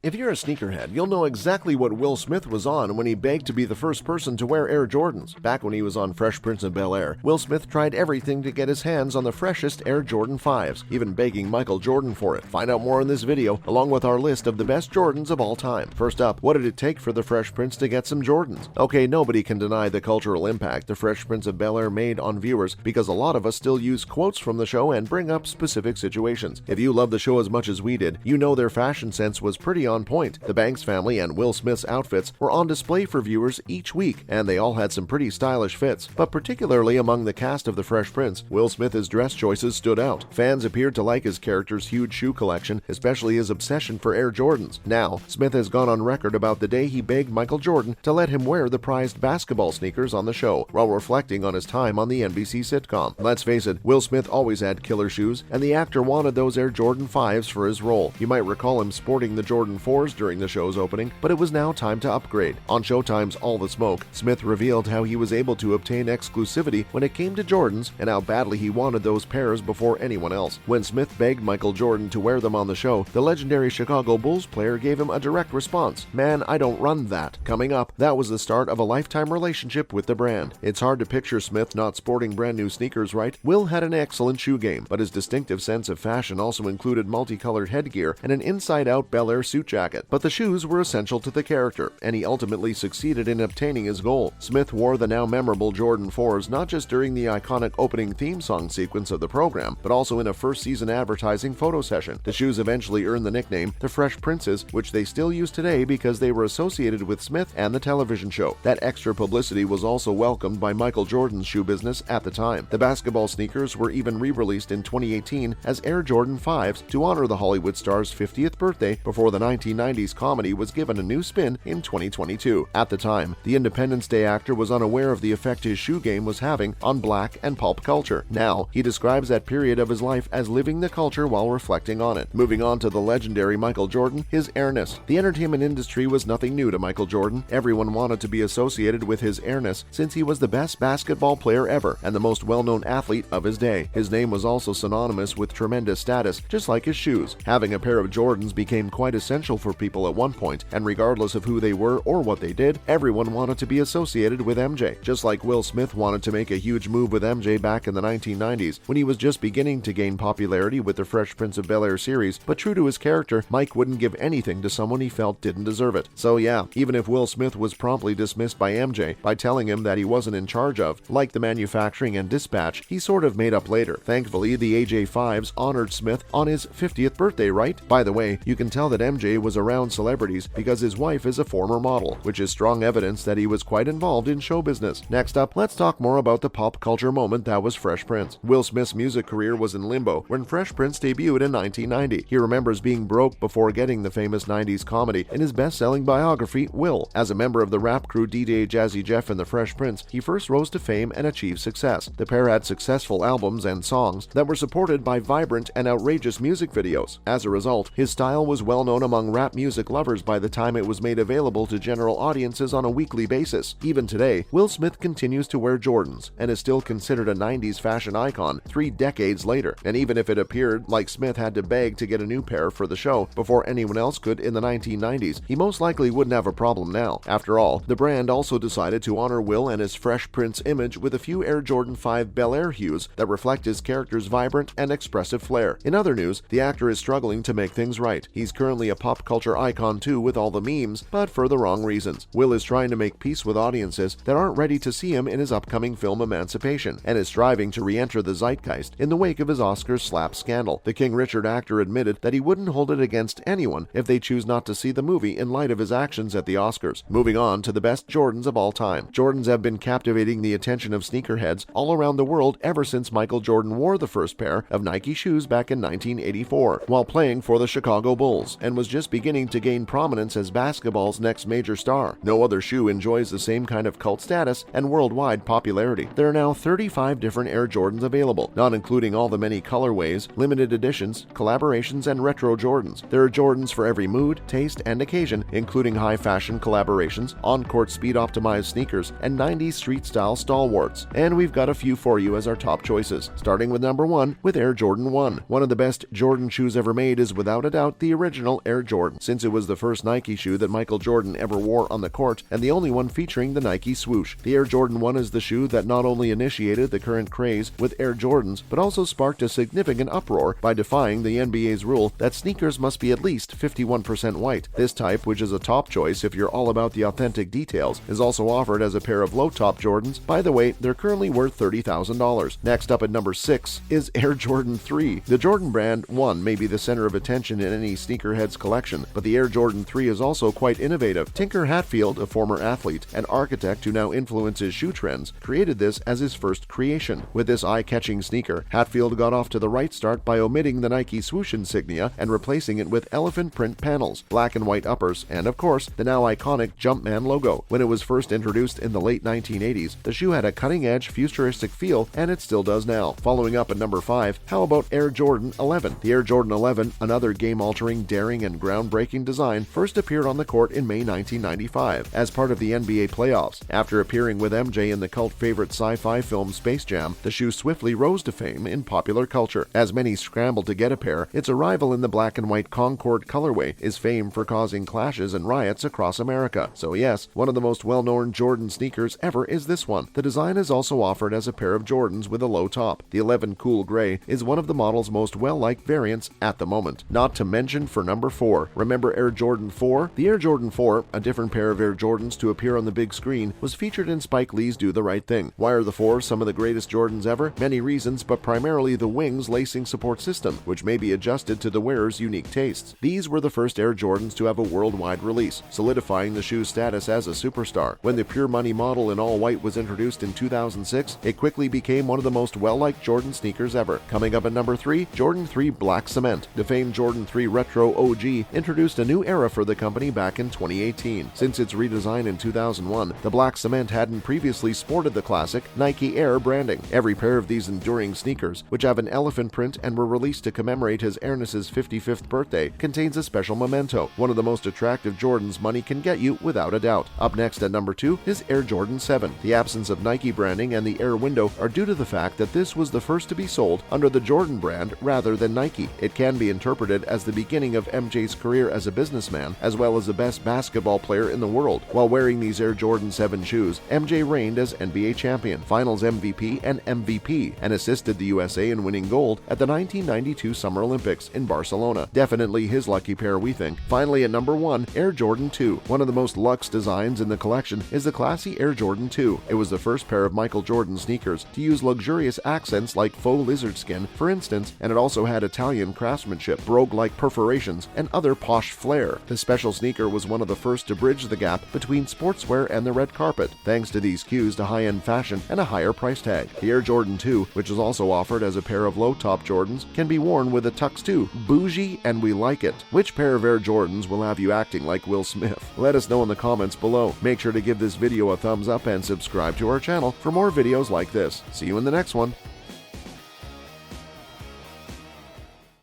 If you're a sneakerhead, you'll know exactly what Will Smith was on when he begged to be the first person to wear Air Jordans. Back when he was on Fresh Prince of Bel-Air, Will Smith tried everything to get his hands on the freshest Air Jordan 5s, even begging Michael Jordan for it. Find out more in this video, along with our list of the best Jordans of all time. First up, what did it take for the Fresh Prince to get some Jordans? Okay, nobody can deny the cultural impact the Fresh Prince of Bel-Air made on viewers, because a lot of us still use quotes from the show and bring up specific situations. If you love the show as much as we did, you know their fashion sense was pretty on point. The Banks family and Will Smith's outfits were on display for viewers each week, and they all had some pretty stylish fits. But particularly among the cast of The Fresh Prince, Will Smith's dress choices stood out. Fans appeared to like his character's huge shoe collection, especially his obsession for Air Jordans. Now, Smith has gone on record about the day he begged Michael Jordan to let him wear the prized basketball sneakers on the show, while reflecting on his time on the NBC sitcom. Let's face it, Will Smith always had killer shoes, and the actor wanted those Air Jordan 5s for his role. You might recall him sporting the Jordan 4s during the show's opening, but it was now time to upgrade. On Showtime's All the Smoke, Smith revealed how he was able to obtain exclusivity when it came to Jordans and how badly he wanted those pairs before anyone else. When Smith begged Michael Jordan to wear them on the show, the legendary Chicago Bulls player gave him a direct response: "Man, I don't run that." Coming up, that was the start of a lifetime relationship with the brand. It's hard to picture Smith not sporting brand new sneakers, right? Will had an excellent shoe game, but his distinctive sense of fashion also included multicolored headgear and an inside-out Bel-Air suit jacket. But the shoes were essential to the character, and he ultimately succeeded in obtaining his goal. Smith wore the now memorable Jordan 4s not just during the iconic opening theme song sequence of the program, but also in a first-season advertising photo session. The shoes eventually earned the nickname the Fresh Princes, which they still use today because they were associated with Smith and the television show. That extra publicity was also welcomed by Michael Jordan's shoe business at the time. The basketball sneakers were even re-released in 2018 as Air Jordan 5s to honor the Hollywood star's 50th birthday before the 1990s comedy was given a new spin in 2022. At the time, the Independence Day actor was unaware of the effect his shoe game was having on black and pulp culture. Now, he describes that period of his life as living the culture while reflecting on it. Moving on to the legendary Michael Jordan, his airness. The entertainment industry was nothing new to Michael Jordan. Everyone wanted to be associated with his airness since he was the best basketball player ever and the most well-known athlete of his day. His name was also synonymous with tremendous status, just like his shoes. Having a pair of Jordans became quite essential for people at one point, and regardless of who they were or what they did, everyone wanted to be associated with MJ. Just like Will Smith wanted to make a huge move with MJ back in the 1990s when he was just beginning to gain popularity with the Fresh Prince of Bel-Air series, but true to his character, Mike wouldn't give anything to someone he felt didn't deserve it. So yeah, even if Will Smith was promptly dismissed by MJ by telling him that he wasn't in charge of, like the manufacturing and dispatch, he sort of made up later. Thankfully, the AJ5s honored Smith on his 50th birthday, right? By the way, you can tell that MJ was around celebrities because his wife is a former model, which is strong evidence that he was quite involved in show business. Next up, let's talk more about the pop culture moment that was Fresh Prince. Will Smith's music career was in limbo when Fresh Prince debuted in 1990. He remembers being broke before getting the famous 90s comedy in his best-selling biography, Will. As a member of the rap crew DJ Jazzy Jeff and the Fresh Prince, he first rose to fame and achieved success. The pair had successful albums and songs that were supported by vibrant and outrageous music videos. As a result, his style was well known among rap music lovers by the time it was made available to general audiences on a weekly basis. Even today, Will Smith continues to wear Jordans and is still considered a 90s fashion icon 3 decades later. And even if it appeared like Smith had to beg to get a new pair for the show before anyone else could in the 1990s, he most likely wouldn't have a problem now. After all, the brand also decided to honor Will and his Fresh Prince image with a few Air Jordan 5 Bel-Air hues that reflect his character's vibrant and expressive flair. In other news, the actor is struggling to make things right. He's currently a pop culture icon too with all the memes, but for the wrong reasons. Will is trying to make peace with audiences that aren't ready to see him in his upcoming film Emancipation, and is striving to re-enter the zeitgeist in the wake of his Oscars slap scandal. The King Richard actor admitted that he wouldn't hold it against anyone if they choose not to see the movie in light of his actions at the Oscars. Moving on to the best Jordans of all time. Jordans have been captivating the attention of sneakerheads all around the world ever since Michael Jordan wore the first pair of Nike shoes back in 1984 while playing for the Chicago Bulls, and was just beginning to gain prominence as basketball's next major star. No other shoe enjoys the same kind of cult status and worldwide popularity. There are now 35 different Air Jordans available, not including all the many colorways, limited editions, collaborations, and retro Jordans. There are Jordans for every mood, taste, and occasion, including high-fashion collaborations, on-court speed-optimized sneakers, and 90s street-style stalwarts. And we've got a few for you as our top choices, starting with number 1 with Air Jordan 1. One of the best Jordan shoes ever made is without a doubt the original Air Jordan, since it was the first Nike shoe that Michael Jordan ever wore on the court and the only one featuring the Nike swoosh. The Air Jordan 1 is the shoe that not only initiated the current craze with Air Jordans, but also sparked a significant uproar by defying the NBA's rule that sneakers must be at least 51% white. This type, which is a top choice if you're all about the authentic details, is also offered as a pair of low-top Jordans. By the way, they're currently worth $30,000. Next up at number 6 is Air Jordan 3. The Jordan brand 1 may be the center of attention in any sneakerhead's collection, but the Air Jordan 3 is also quite innovative. Tinker Hatfield, a former athlete and architect who now influences shoe trends, created this as his first creation. With this eye-catching sneaker, Hatfield got off to the right start by omitting the Nike swoosh insignia and replacing it with elephant print panels, black and white uppers, and of course, the now iconic Jumpman logo. When it was first introduced in the late 1980s, the shoe had a cutting-edge, futuristic feel, and it still does now. Following up at number 5, how about Air Jordan 11? The Air Jordan 11, another game-altering, daring, and groundbreaking design, first appeared on the court in May 1995 as part of the NBA playoffs. After appearing with MJ in the cult favorite sci-fi film Space Jam, the shoe swiftly rose to fame in popular culture. As many scrambled to get a pair, its arrival in the black and white Concorde colorway is famed for causing clashes and riots across America. So yes, one of the most well-known Jordan sneakers ever is this one. The design is also offered as a pair of Jordans with a low top. The 11 Cool Gray is one of the model's most well-liked variants at the moment. Not to mention for number 4, remember Air Jordan 4? The Air Jordan 4, a different pair of Air Jordans to appear on the big screen, was featured in Spike Lee's Do the Right Thing. Why are the 4 some of the greatest Jordans ever? Many reasons, but primarily the wings lacing support system, which may be adjusted to the wearer's unique tastes. These were the first Air Jordans to have a worldwide release, solidifying the shoe's status as a superstar. When the Pure Money model in all white was introduced in 2006, it quickly became one of the most well-liked Jordan sneakers ever. Coming up at number 3, Jordan 3 Black Cement. The famed Jordan 3 Retro OG introduced a new era for the company back in 2018. Since its redesign in 2001, the Black Cement hadn't previously sported the classic Nike Air branding. Every pair of these enduring sneakers, which have an elephant print and were released to commemorate his Ernest's 55th birthday, contains a special memento, one of the most attractive Jordans money can get you without a doubt. Up next at number 2 is Air Jordan 7. The absence of Nike branding and the Air window are due to the fact that this was the first to be sold under the Jordan brand rather than Nike. It can be interpreted as the beginning of MJ's career as a businessman, as well as the best basketball player in the world. While wearing these Air Jordan 7 shoes, MJ reigned as NBA champion, Finals MVP, and MVP, and assisted the USA in winning gold at the 1992 Summer Olympics in Barcelona. Definitely his lucky pair, we think. Finally, at number 1, Air Jordan 2. One of the most luxe designs in the collection is the classy Air Jordan 2. It was the first pair of Michael Jordan sneakers to use luxurious accents like faux lizard skin, for instance, and it also had Italian craftsmanship, brogue-like perforations, and other posh flair. The special sneaker was one of the first to bridge the gap between sportswear and the red carpet, thanks to these cues to high-end fashion and a higher price tag. The Air Jordan 2, which is also offered as a pair of low-top Jordans, can be worn with a tux too. Bougie, and we like it. Which pair of Air Jordans will have you acting like Will Smith? Let us know in the comments below. Make sure to give this video a thumbs up and subscribe to our channel for more videos like this. See you in the next one.